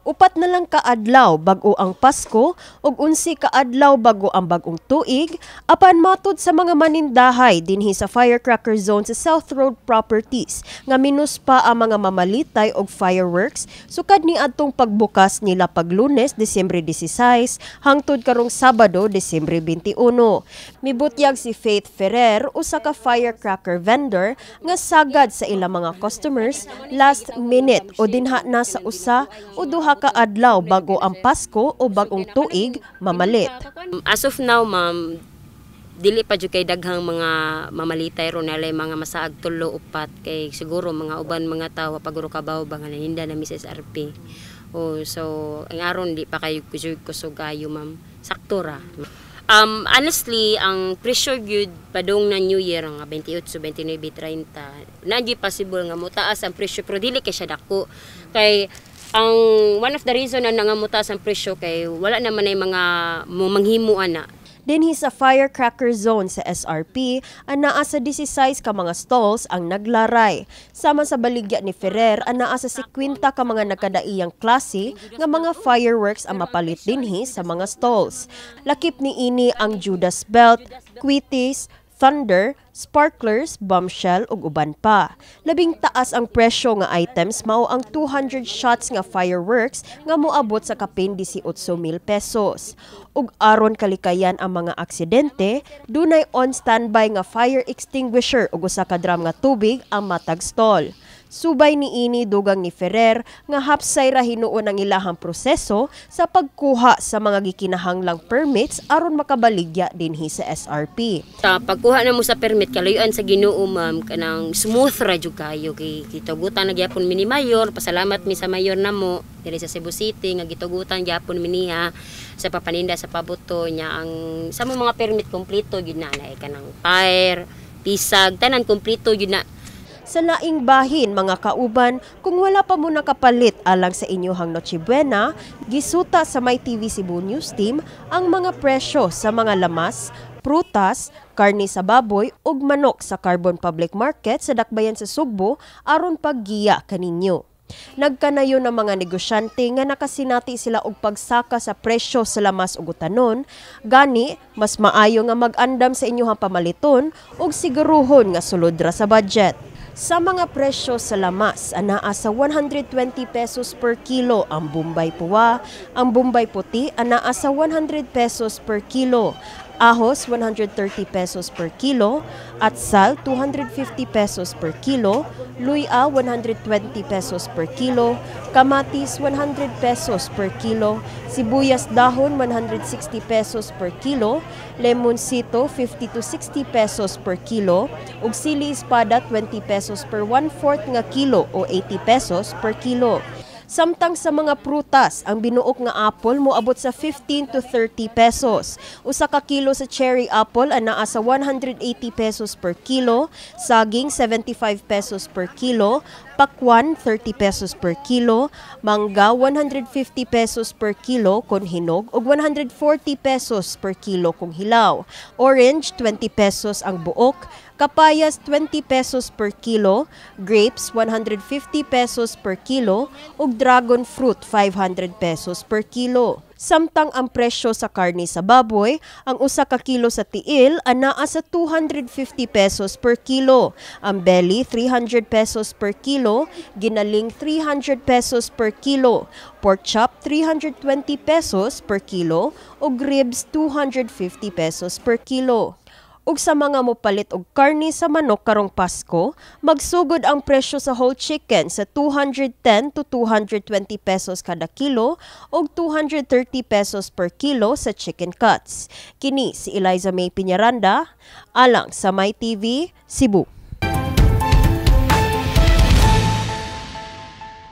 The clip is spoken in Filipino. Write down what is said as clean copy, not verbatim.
Upat na lang kaadlaw bago ang Pasko ug 11 kaadlaw bago ang bagong tuig, apan matud sa mga manindahay dinhi sa firecracker zone sa South Road Properties nga minus pa ang mga mamalitay og fireworks sukad ni adtong pagbukas nila pag Lunes, Disyembre 16 hangtod karong Sabado, Disyembre 21. Mibutyag si Faith Ferrer, usa ka firecracker vendor nga sagad sa ilang mga customers last minute o dinha na sa usa o duha ka adlaw bago ang Pasko o bagong tuig mamalit. As of now, ma'am, dili pa jud kay daghang mga mamalitay ron nalay mga masaag tulo upat kay siguro mga uban mga tawo paguro kabaw ba nga naninda na Mrs. RP. So ang aron di pa kayo kusugayo, ma'am. Sakto ra. Honestly, ang presyo gyud padung na New Year nga 28, 29, 30. Nadyi possible nga mutaas ang presyo pero dili kay siya dako. Kay ang one of the reason na nangamutaas ang presyo kay wala naman ay mga manghimuan na. Dinhi sa firecracker zone sa SRP, anaa sa 16 ka mga stalls ang naglaray. Sama sa baligya ni Ferrer, anaa sa 50 ka mga nagkadaiyang klase nga mga fireworks ang mapalit dinhi sa mga stalls. Lakip ni ini ang Judas Belt, Quitties, Thunder, sparklers, bombshell ug uban pa. Labing taas ang presyo nga items mao ang 200 shots nga fireworks nga moabot sa kapin 18,000 pesos. Ug aron kalikayan ang mga aksidente, dunay on standby nga fire extinguisher ug usa ka drum nga tubig ang matag stall. Subay ni ini dugang ni Ferrer nga hapsay ra hinuon ang ilahang proseso sa pagkuha sa mga gikinahanglang permits aron makabaligya dinhi sa SRP. Sa pagkuha na mo sa permit kalayuan sa Ginoo, ma'am, kanang smooth ra jud kayo kay gitugutan na gyapon mi ni Mayor. Pasalamat mi sa Mayor namo diri sa Cebu City nga gitugutan gyapon mi niya sa papaninda sa pabuto niya ang sa mga permit kompleto gyud na kanang fire, pisag, tanan kompleto gyud na. Sa laing bahin, mga kauban, kung wala pa mo nakapalit alang sa inyohang Noche Buena, gisuta sa My TV Cebu News Team ang mga presyo sa mga lamas, prutas, karne sa baboy ug manok sa Carbon Public Market sa Dakbayan sa Sugbo aron paggiya kaninyo. Nagkanayo ng mga negosyante nga nakasinati sila og pagsaka sa presyo sa lamas ug utanon, gani mas maayo nga mag-andam sa inyohang pamaliton ug siguruhon nga sulod ra sa budget. Sa mga presyo sa lamas, anaa sa 120 pesos per kilo ang Bombay Puwa, ang Bombay Puti anaa sa 100 pesos per kilo, ahos 130 pesos per kilo, atsal 250 pesos per kilo, luya 120 pesos per kilo, kamatis 100 pesos per kilo, sibuyas dahon 160 pesos per kilo, lemonsito 50 to 60 pesos per kilo, ug sili espada 20 pesos per 1/4 nga kilo o 80 pesos per kilo. Samtang sa mga prutas, ang binuok nga apple moabot sa 15 to 30 pesos. Usa ka kilo sa cherry apple anaa sa 180 pesos per kilo, saging 75 pesos per kilo, pakwan 30 pesos per kilo, mangga 150 pesos per kilo kung hinog ug 140 pesos per kilo kung hilaw. Orange 20 pesos ang buok, kapayas 20 pesos per kilo, grapes 150 pesos per kilo ug dragon fruit 500 pesos per kilo. Samtang ang presyo sa karne sa baboy, ang usa ka kilo sa tiil anaa sa 250 pesos per kilo, ang belly 300 pesos per kilo, ginaling 300 pesos per kilo, pork chop 320 pesos per kilo ug ribs 250 pesos per kilo. Ug sa mga mopalit og karne sa manok karong Pasko, magsugod ang presyo sa whole chicken sa 210 to 220 pesos kada kilo ug 230 pesos per kilo sa chicken cuts. Kini si Eliza May Piñaranda, alang sa My TV, Cebu.